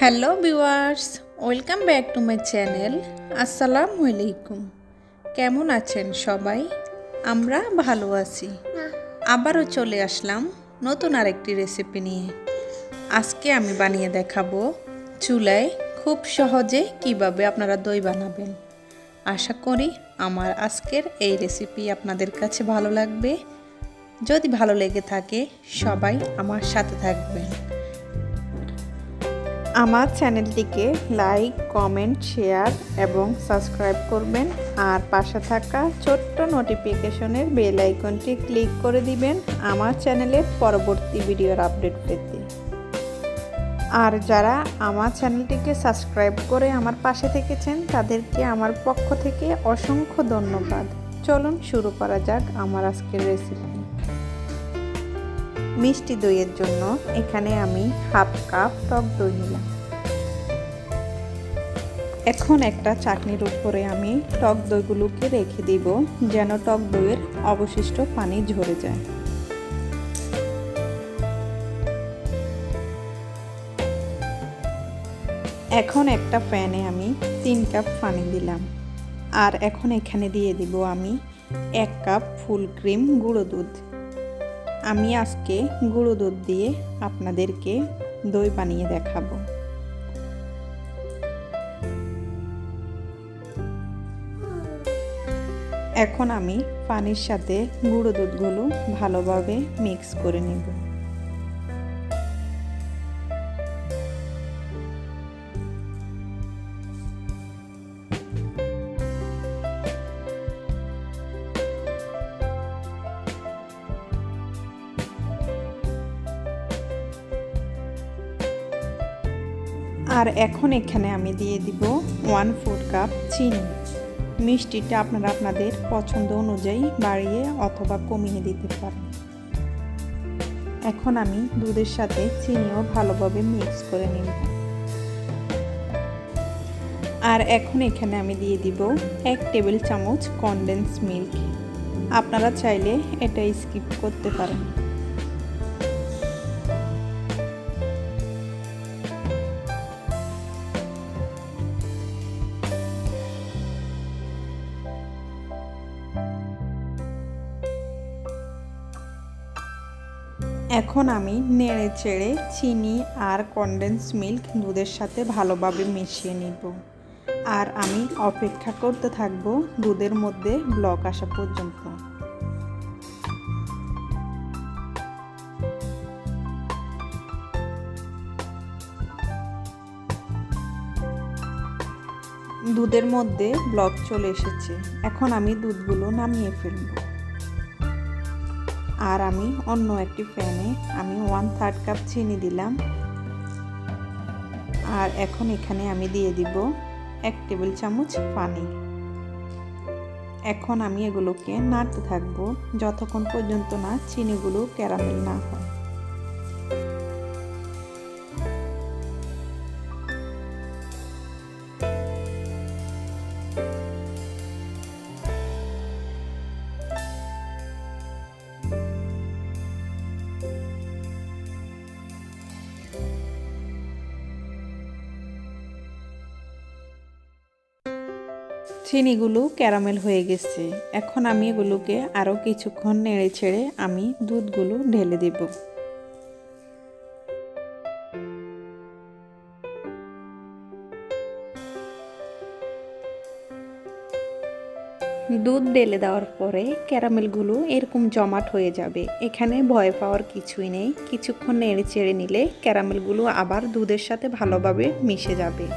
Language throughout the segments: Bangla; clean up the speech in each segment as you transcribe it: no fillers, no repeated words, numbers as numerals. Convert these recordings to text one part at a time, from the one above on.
Hello viewers, welcome back to my channel. আসসালামু আলাইকুম। কেমন আছেন সবাই? আমরা ভালো আছি। আবারও চলে আসলাম নতুন আরেকটি রেসিপি নিয়ে। আজকে আমি বানিয়ে দেখাবো চুলায় খুব সহজে কিভাবে আপনারা দই বানাবেন। আশা করি আমার আজকের এই রেসিপি আপনাদের কাছে ভালো লাগবে। যদি ভালো লেগে থাকে সবাই আমার সাথে থাকবেন। আমার চ্যানেলটিকে লাইক, কমেন্ট, শেয়ার এবং সাবস্ক্রাইব করবেন আর পাশে থাকা ছোট্ট নোটিফিকেশনের বেল আইকনটি ক্লিক করে দিবেন আমার চ্যানেলের পরবর্তী ভিডিওর আপডেট পেতে। আর যারা আমার চ্যানেলটিকে সাবস্ক্রাইব করে আমার পাশে থেকেছেন তাদেরকে আমার পক্ষ থেকে অসংখ্য ধন্যবাদ। চলুন শুরু করা যাক আমার আজকের রেসিপি। মিষ্টি দইয়ের জন্য এখানে আমি হাফ কাপ টক দই নিলাম। এখন একটা চাটনির উপরে আমি টক দইগুলোকে রেখে দিব যেন টক দইয়ের অবশিষ্ট পানি ঝরে যায়। এখন একটা প্যানে আমি 3 কাপ পানি দিলাম আর এখন এখানে দিয়ে দিব আমি 1 কাপ ফুল ক্রিম গুঁড়ো দুধ। আমি আজকে গুঁড়ো দুধ দিয়ে আপনাদেরকে দই বানিয়ে দেখাবো। এখন আমি পানির সাথে গুঁড়ো দুধগুলো ভালোভাবে মিক্স করে নেব। আর এখন এখানে আমি দিয়ে দিব 1/4 কাপ চিনি। মিষ্টিটা আপনারা আপনাদের পছন্দ অনুযায়ী বাড়িয়ে অথবা কমিয়ে দিতে পারেন। এখন আমি দুধের সাথে চিনিও ভালোভাবে মিক্স করে নিব। আর এখন এখানে আমি দিয়ে দিব 1 টেবিল চামচ কনডেন্স মিল্ক। আপনারা চাইলে এটা স্কিপ করতে পারেন। এখন আমি নেড়ে চেড়ে চিনি আর কনডেন্স মিল্ক দুধের সাথে ভালোভাবে মিশিয়ে নিব। আর আমি অপেক্ষা করতে থাকব দুধের মধ্যে ব্লক আসা পর্যন্ত। দুধের মধ্যে ব্লক চলে এসেছে। এখন আমি দুধগুলো নামিয়ে ফেলব। আর আমি অন্য একটি প্যানে আমি 1/3 কাপ চিনি দিলাম। আর এখন এখানে আমি দিয়ে দিব 1 টেবিল চামচ পানি। এখন আমি এগুলোকে নাড়তে থাকবো যতক্ষণ পর্যন্ত না চিনিগুলো ক্যারামেল না হয়। চিনিগুলো ক্যারামেল হয়ে গেছে। এখন আমি এগুলোকে আরও কিছুক্ষণ নেড়ে ছেড়ে আমি দুধগুলো ঢেলে দেব। দুধ ঢেলে দেওয়ার পরে ক্যারামেলগুলো এরকম জমাট হয়ে যাবে। এখানে ভয় পাওয়ার কিছুই নেই। কিছুক্ষণ নেড়ে চেড়ে নিলে ক্যারামেলগুলো আবার দুধের সাথে ভালোভাবে মিশে যাবে।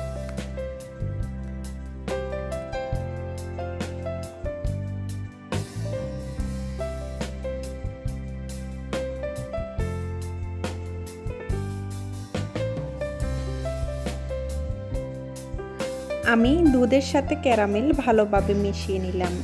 আমি দুধের সাথে ক্যারামেল ভালোভাবে মিশিয়ে নিলাম।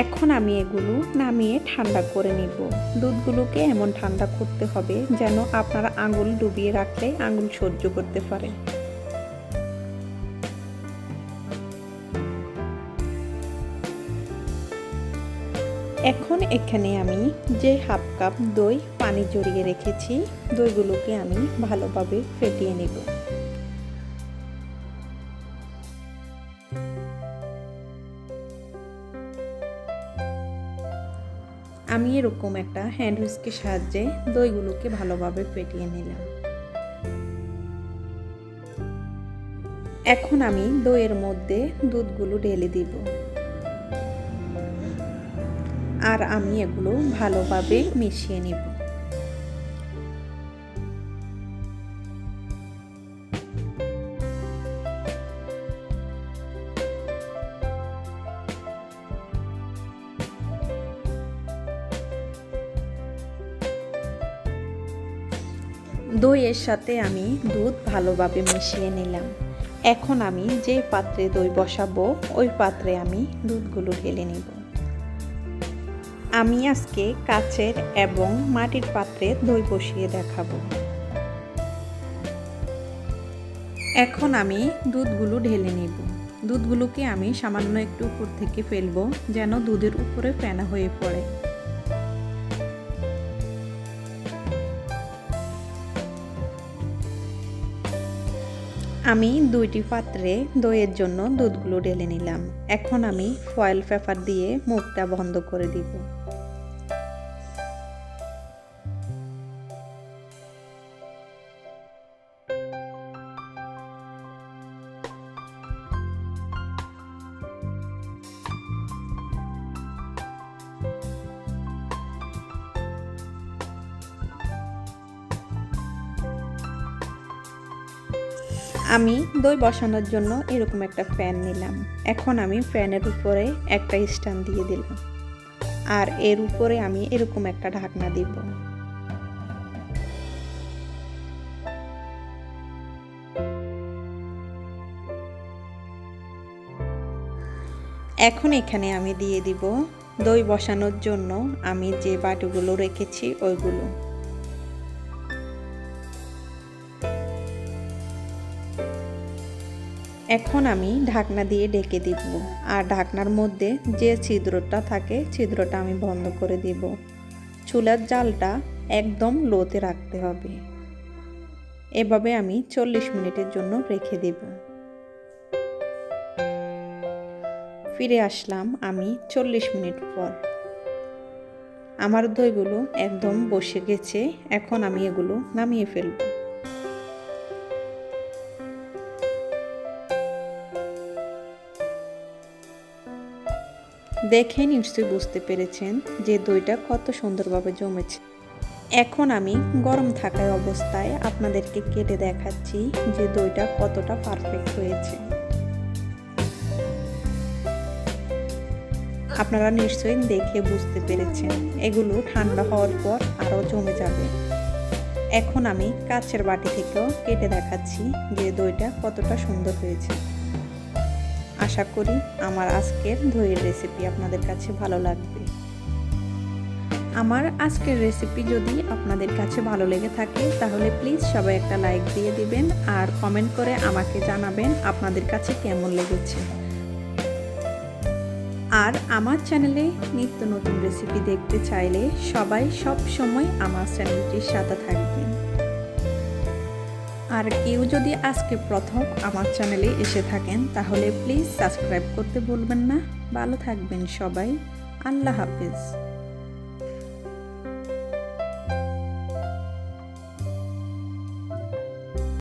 এখন আমি এগুলো নামিয়ে ঠান্ডা করে নিব। দুধগুলোকে এমন ঠান্ডা করতে হবে যেন আপনারা আঙুল ডুবিয়ে রাখলে আঙুল সহ্য করতে পারে। এখন এখানে আমি যে হাফ কাপ দই পানি জড়িয়ে রেখেছি, দইগুলোকে আমি ভালোভাবে ফেটিয়ে নেব। আমি এরকম একটা হ্যান্ড হুইস্কের সাহায্যে দইগুলোকে ভালোভাবে ফেটিয়ে নিলাম। এখন আমি দইয়ের মধ্যে দুধগুলো ঢেলে দিব আর আমি এগুলো ভালোভাবে মিশিয়ে নিব। দইয়ের সাথে আমি দুধ ভালোভাবে মিশিয়ে নিলাম। এখন আমি যে পাত্রে দই বসাবো ওই পাত্রে আমি দুধগুলো ঢেলে নেব। আমি আজকে কাচের এবং মাটির পাত্রে দই বসিয়ে দেখাবো। এখন আমি দুধগুলো ঢেলে নেব। দুধগুলোকে আমি সামান্য একটু উপর থেকে ফেলবো যেন দুধের উপরে ফেনা হয়ে পড়ে। আমি দুইটি পাত্রে দইয়ের জন্য দুধগুলো ঢেলে নিলাম। এখন আমি ফয়েল পেপার দিয়ে মুখটা বন্ধ করে দিব। আমি দই বসানোর জন্য এরকম একটা ফ্যান নিলাম। এখন আমি ফ্যানের উপরে একটা স্ট্যান্ড দিয়ে দিলাম আর এর উপরে আমি এরকম একটা ঢাকনা দিব। এখন এখানে আমি দিয়ে দিব দই বসানোর জন্য আমি যে বাটিগুলো রেখেছি ওইগুলো। এখন আমি ঢাকনা দিয়ে ঢেকে দিব আর ঢাকনার মধ্যে যে ছিদ্রটা থাকে ছিদ্রটা আমি বন্ধ করে দিব। চুলার জালটা একদম লোতে রাখতে হবে। এভাবে আমি 40 মিনিটের জন্য রেখে দেব। ফিরে আসলাম আমি 40 মিনিট পর। আমার দইগুলো একদম বসে গেছে। এখন আমি এগুলো নামিয়ে ফেলব। দেখে নিশ্চয়ই বুঝতে পেরেছেন যে দইটা কত সুন্দরভাবে জমেছে। এখন আমি গরম থাকা অবস্থায় আপনাদেরকে কেটে দেখাচ্ছি যে দইটা কতটা পারফেক্ট হয়েছে। আপনারা নিশ্চয়ই দেখে বুঝতে পেরেছেন। এগুলো ঠান্ডা হওয়ার পর আরও জমে যাবে। এখন আমি কাচের বাটি থেকেও কেটে দেখাচ্ছি যে দইটা কতটা সুন্দর হয়েছে। আশা করি আমার আজকের দইয়ের রেসিপি আপনাদের কাছে ভালো লাগবে। আমার আজকের রেসিপি যদি আপনাদের কাছে ভালো লেগে থাকে তাহলে প্লিজ সবাই একটা লাইক দিয়ে দিবেন আর কমেন্ট করে আমাকে জানাবেন আপনাদের কাছে কেমন লেগেছে। আর আমার চ্যানেলে নিত্য নতুন রেসিপি দেখতে চাইলে সবাই সব সময় আমার চ্যানেলটির সাথে থাকবেন। আর কেউ যদি আজকে প্রথম আমার চ্যানেলে এসে থাকেন তাহলে প্লিজ সাবস্ক্রাইব করতে ভুলবেন না। ভালো থাকবেন সবাই। আল্লাহ হাফেজ।